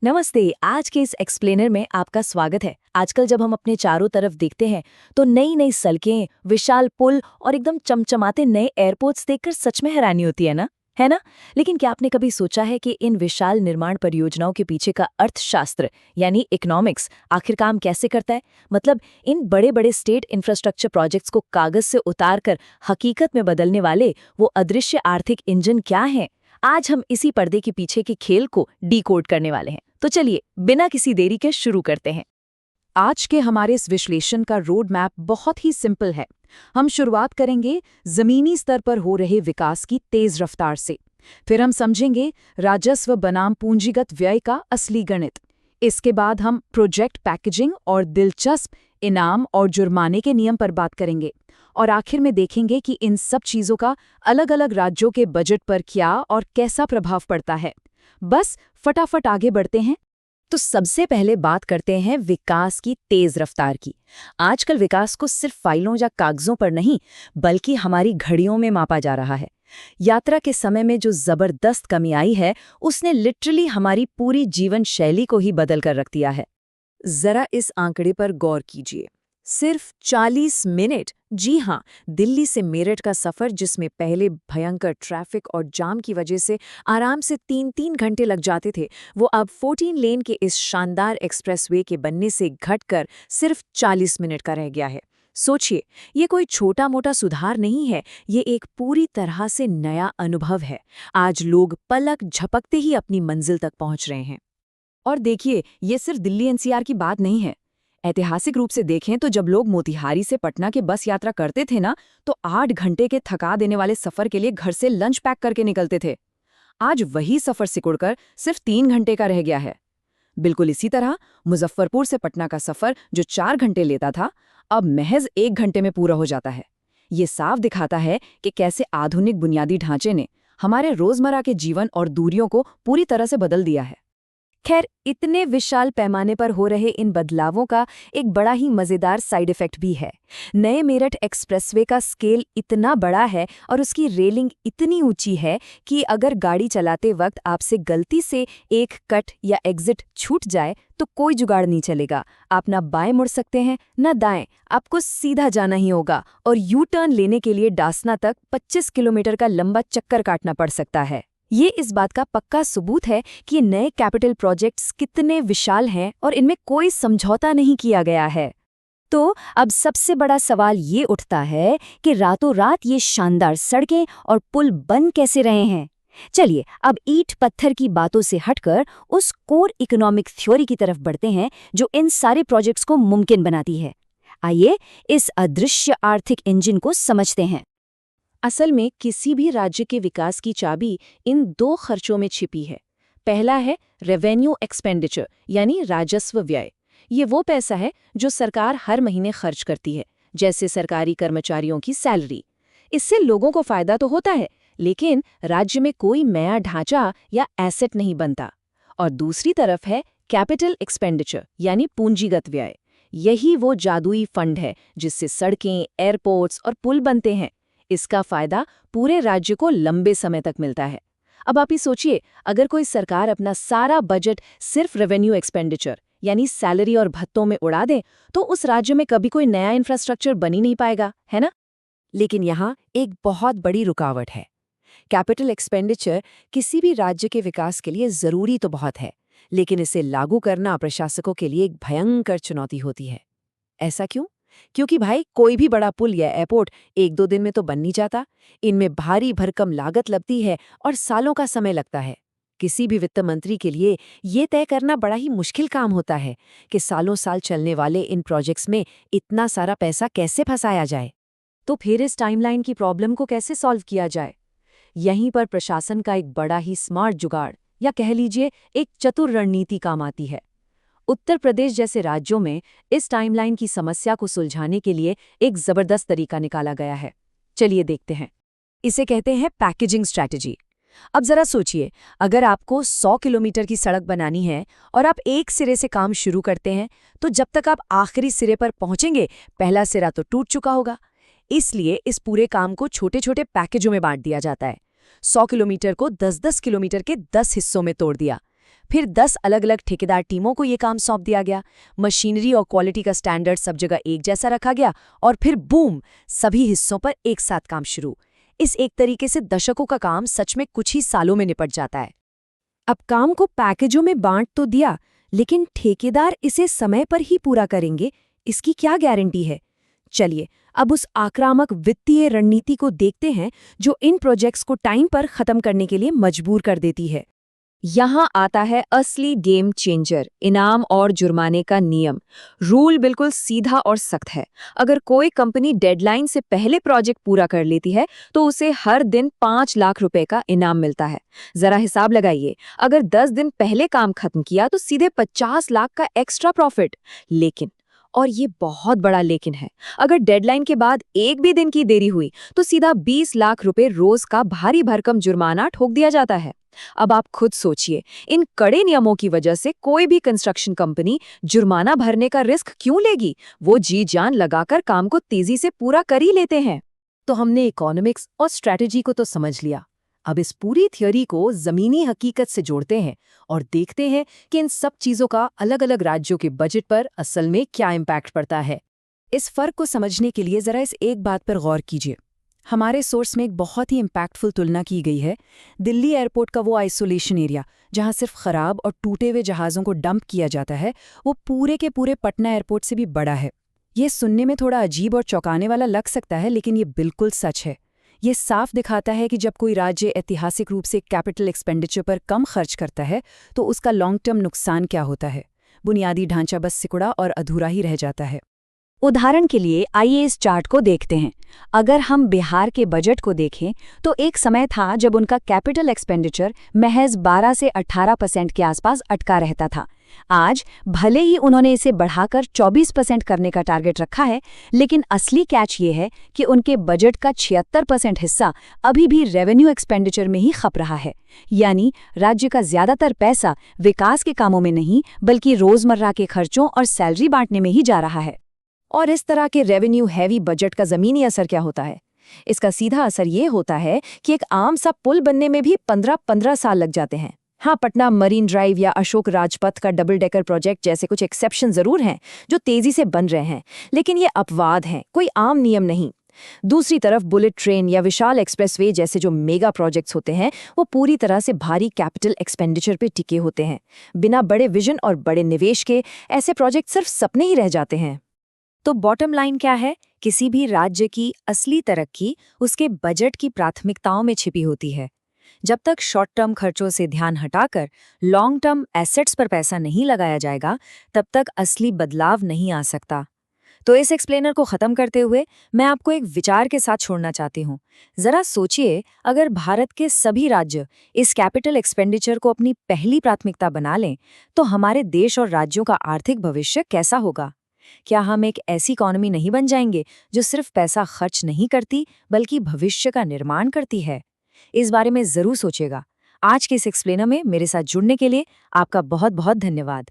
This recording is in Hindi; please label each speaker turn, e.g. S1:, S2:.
S1: नमस्ते। आज के इस एक्सप्लेनर में आपका स्वागत है। आजकल जब हम अपने चारों तरफ देखते हैं तो नई नई सड़कें, विशाल पुल और एकदम चमचमाते नए एयरपोर्ट्स देखकर सच में हैरानी होती है ना? लेकिन क्या आपने कभी सोचा है कि इन विशाल निर्माण परियोजनाओं के पीछे का अर्थशास्त्र यानी इकोनॉमिक्स आखिर काम कैसे करता है? मतलब इन बड़े बड़े स्टेट इंफ्रास्ट्रक्चर प्रोजेक्ट्स को कागज से उतार कर हकीकत में बदलने वाले वो अदृश्य आर्थिक इंजन क्या हैं? आज हम इसी पर्दे के पीछे के खेल को डीकोड करने वाले हैं। तो चलिए बिना किसी देरी के शुरू करते हैं।
S2: आज के हमारे इस विश्लेषण का रोड मैप बहुत ही सिंपल है। हम शुरुआत करेंगे जमीनी स्तर पर हो रहे विकास की तेज रफ्तार से। फिर हम समझेंगे राजस्व बनाम पूंजीगत व्यय का असली गणित। इसके बाद हम प्रोजेक्ट पैकेजिंग और दिलचस्प इनाम और जुर्माने के नियम पर बात करेंगे। और आखिर में देखेंगे कि इन सब चीज़ों का अलग अलग राज्यों के बजट पर क्या और कैसा प्रभाव पड़ता है। बस फटाफट आगे बढ़ते हैं।
S1: तो सबसे पहले बात करते हैं विकास की तेज रफ्तार की। आजकल विकास को सिर्फ फाइलों या कागजों पर नहीं बल्कि हमारी घड़ियों में मापा जा रहा है। यात्रा के समय में जो जबरदस्त कमी आई है उसने लिटरली हमारी पूरी जीवन शैली को ही बदल कर रख दिया है।
S2: जरा इस आंकड़े पर गौर कीजिए। सिर्फ 40 मिनट, जी हाँ, दिल्ली से मेरठ का सफर जिसमें पहले भयंकर ट्रैफिक और जाम की वजह से आराम से 3-3 घंटे लग जाते थे, वो अब 14 लेन के इस शानदार एक्सप्रेसवे के बनने से घटकर सिर्फ 40 मिनट का रह गया है। सोचिए, ये कोई छोटा मोटा सुधार नहीं है, ये एक पूरी तरह से नया अनुभव है। आज लोग पलक झपकते ही अपनी मंजिल तक पहुंच रहे हैं। और देखिए, ये सिर्फ दिल्ली एनसीआर की बात नहीं है। ऐतिहासिक रूप से देखें तो जब लोग मोतिहारी से पटना के बस यात्रा करते थे ना, तो 8 घंटे के थका देने वाले सफर के लिए घर से लंच पैक करके निकलते थे। आज वही सफर सिकुड़कर सिर्फ 3 घंटे का रह गया है। बिल्कुल इसी तरह मुजफ्फरपुर से पटना का सफर जो 4 घंटे लेता था, अब महज 1 घंटे में पूरा हो जाता है। ये साफ दिखाता है कि कैसे आधुनिक बुनियादी ढांचे ने हमारे रोजमर्रा के जीवन और दूरियों को पूरी तरह से बदल दिया है।
S1: खैर, इतने विशाल पैमाने पर हो रहे इन बदलावों का एक बड़ा ही मजेदार साइड इफेक्ट भी है। नए मेरठ एक्सप्रेसवे का स्केल इतना बड़ा है और उसकी रेलिंग इतनी ऊंची है कि अगर गाड़ी चलाते वक्त आपसे गलती से एक कट या एग्जिट छूट जाए तो कोई जुगाड़ नहीं चलेगा। आप ना बाएं मुड़ सकते हैं न दाएं, आपको सीधा जाना ही होगा और यू टर्न लेने के लिए डासना तक 25 किलोमीटर का लंबा चक्कर काटना पड़ सकता है। ये इस बात का पक्का सबूत है कि ये नए कैपिटल प्रोजेक्ट्स कितने विशाल हैं और इनमें कोई समझौता नहीं किया गया है। तो अब सबसे बड़ा सवाल ये उठता है कि रातों रात ये शानदार सड़कें और पुल बन कैसे रहे हैं। चलिए अब ईंट पत्थर की बातों से हटकर उस कोर इकोनॉमिक थ्योरी की तरफ बढ़ते हैं जो इन सारे प्रोजेक्ट्स को मुमकिन बनाती है। आइए इस अदृश्य आर्थिक इंजन को समझते हैं।
S2: असल में किसी भी राज्य के विकास की चाबी इन 2 खर्चों में छिपी है। पहला है रेवेन्यू एक्सपेंडिचर यानी राजस्व व्यय। ये वो पैसा है जो सरकार हर महीने खर्च करती है, जैसे सरकारी कर्मचारियों की सैलरी। इससे लोगों को फायदा तो होता है, लेकिन राज्य में कोई नया ढांचा या एसेट नहीं बनता। और दूसरी तरफ है कैपिटल एक्सपेंडिचर यानी पूंजीगत व्यय। यही वो जादुई फंड है जिससे सड़कें, एयरपोर्ट्स और पुल बनते हैं। इसका फायदा पूरे राज्य को लंबे समय तक मिलता है। अब आप ही सोचिए, अगर कोई सरकार अपना सारा बजट सिर्फ रेवेन्यू एक्सपेंडिचर यानी सैलरी और भत्तों में उड़ा दे, तो उस राज्य में कभी कोई नया इंफ्रास्ट्रक्चर बन ही नहीं पाएगा, है ना?
S1: लेकिन यहाँ एक बहुत बड़ी रुकावट है। कैपिटल एक्सपेंडिचर किसी भी राज्य के विकास के लिए जरूरी तो बहुत है, लेकिन इसे लागू करना प्रशासकों के लिए एक भयंकर चुनौती होती है। ऐसा क्यों? क्योंकि भाई कोई भी बड़ा पुल या एयरपोर्ट 1-2 दिन में तो बन नहीं जाता। इनमें भारी भरकम लागत लगती है और सालों का समय लगता है। किसी भी वित्त मंत्री के लिए ये तय करना बड़ा ही मुश्किल काम होता है कि सालों साल चलने वाले इन प्रोजेक्ट्स में इतना सारा पैसा कैसे फंसाया जाए।
S2: तो फिर इस टाइमलाइन की प्रॉब्लम को कैसे सॉल्व किया जाए? यहीं पर प्रशासन का एक बड़ा ही स्मार्ट जुगाड़ या कह लीजिए एक चतुर रणनीति काम आती है। उत्तर प्रदेश जैसे राज्यों में इस टाइमलाइन की समस्या को सुलझाने के लिए एक जबरदस्त तरीका निकाला गया है। चलिए देखते हैं। इसे कहते हैं पैकेजिंग स्ट्रैटेजी। अब जरा सोचिए, अगर आपको 100 किलोमीटर की सड़क बनानी है और आप एक सिरे से काम शुरू करते हैं, तो जब तक आप आखिरी सिरे पर पहुंचेंगे, पहला सिरा तो टूट चुका होगा। इसलिए इस पूरे काम को छोटे छोटे पैकेजों में बांट दिया जाता है। 100 किलोमीटर को 10-10 किलोमीटर के 10 हिस्सों में तोड़ दिया।
S1: फिर 10 अलग-अलग ठेकेदार टीमों को ये काम सौंप दिया गया। मशीनरी और क्वालिटी का स्टैंडर्ड सब जगह एक जैसा रखा गया और फिर बूम, सभी हिस्सों पर एक साथ काम शुरू। इस एक तरीके से दशकों का काम सच में कुछ ही सालों में निपट जाता है। अब काम को पैकेजों में बांट तो दिया, लेकिन ठेकेदार इसे समय पर ही पूरा करेंगे, इसकी क्या गारंटी है? चलिए अब उस आक्रामक वित्तीय रणनीति को देखते हैं जो इन प्रोजेक्ट्स को टाइम पर खत्म करने के लिए मजबूर कर देती है।
S2: यहाँ आता है असली गेम चेंजर, इनाम और जुर्माने का नियम। रूल बिल्कुल सीधा और सख्त है। अगर कोई कंपनी डेडलाइन से पहले प्रोजेक्ट पूरा कर लेती है तो उसे हर दिन 5 लाख रुपए का इनाम मिलता है। जरा हिसाब लगाइए, अगर 10 दिन पहले काम खत्म किया तो सीधे 50 लाख का एक्स्ट्रा प्रॉफिट। लेकिन, और ये बहुत बड़ा लेकिन है, अगर डेडलाइन के बाद एक भी दिन की देरी हुई तो सीधा 20 लाख रुपए रोज का भारी भरकम जुर्माना ठोक दिया जाता है। अब आप खुद सोचिए, इन कड़े नियमों की वजह से कोई भी कंस्ट्रक्शन कंपनी जुर्माना भरने का रिस्क क्यों लेगी? वो जी जान लगाकर काम को तेजी से पूरा कर ही लेते हैं।
S1: तो हमने इकोनॉमिक्स और स्ट्रैटेजी को तो समझ लिया। अब इस पूरी थ्योरी को जमीनी हकीकत से जोड़ते हैं और देखते हैं कि इन सब चीजों का अलग-अलग राज्यों के बजट पर असल में क्या इम्पैक्ट पड़ता है। इस फर्क को समझने के लिए जरा इस एक बात पर गौर कीजिए। हमारे सोर्स में एक बहुत ही इम्पैक्टफुल तुलना की गई है। दिल्ली एयरपोर्ट का वो आइसोलेशन एरिया जहां सिर्फ खराब और टूटे हुए जहाज़ों को डंप किया जाता है, वो पूरे के पूरे पटना एयरपोर्ट से भी बड़ा है। ये सुनने में थोड़ा अजीब और चौंकाने वाला लग सकता है, लेकिन ये बिल्कुल सच है। ये साफ दिखाता है कि जब कोई राज्य ऐतिहासिक रूप से कैपिटल एक्सपेंडिचर पर कम खर्च करता है तो उसका लॉन्ग टर्म नुकसान क्या होता है। बुनियादी ढांचा बस सिकुड़ा और अधूरा ही रह जाता है। उदाहरण के लिए आइए इस चार्ट को देखते हैं। अगर हम बिहार के बजट को देखें तो एक समय था जब उनका कैपिटल एक्सपेंडिचर महज 12 से 18% के आसपास अटका रहता था। आज भले ही उन्होंने इसे बढ़ाकर 24% करने का टारगेट रखा है, लेकिन असली कैच ये है कि उनके बजट का 76% हिस्सा अभी भी रेवेन्यू एक्सपेंडिचर में ही खप रहा है। यानी राज्य का ज्यादातर पैसा विकास के कामों में नहीं, बल्कि रोजमर्रा के खर्चों और सैलरी बांटने में ही जा रहा है। और इस तरह के रेवेन्यू हैवी बजट का ज़मीनी असर क्या होता है? इसका सीधा असर ये होता है कि एक आम सा पुल बनने में भी 15 साल लग जाते हैं। हाँ, पटना मरीन ड्राइव या अशोक राजपथ का डबल डेकर प्रोजेक्ट जैसे कुछ एक्सेप्शन जरूर हैं जो तेजी से बन रहे हैं, लेकिन ये अपवाद हैं, कोई आम नियम नहीं। दूसरी तरफ बुलेट ट्रेन या विशाल एक्सप्रेसवे जैसे जो मेगा प्रोजेक्ट्स होते हैं, वो पूरी तरह से भारी कैपिटल एक्सपेंडिचर पे टिके होते हैं। बिना बड़े विजन और बड़े निवेश के ऐसे प्रोजेक्ट सिर्फ सपने ही रह जाते हैं। तो बॉटम लाइन क्या है? किसी भी राज्य की असली तरक्की उसके बजट की प्राथमिकताओं में छिपी होती है। जब तक शॉर्ट टर्म खर्चों से ध्यान हटाकर लॉन्ग टर्म एसेट्स पर पैसा नहीं लगाया जाएगा, तब तक असली बदलाव नहीं आ सकता। तो इस एक्सप्लेनर को खत्म करते हुए मैं आपको एक विचार के साथ छोड़ना चाहती हूँ। जरा सोचिए, अगर भारत के सभी राज्य इस कैपिटल एक्सपेंडिचर को अपनी पहली प्राथमिकता बना लें, तो हमारे देश और राज्यों का आर्थिक भविष्य कैसा होगा? क्या हम एक ऐसी इकोनॉमी नहीं बन जाएंगे जो सिर्फ पैसा खर्च नहीं करती बल्कि भविष्य का निर्माण करती है? इस बारे में जरूर सोचिएगा। आज के इस एक्सप्लेनर में मेरे साथ जुड़ने के लिए आपका बहुत बहुत धन्यवाद।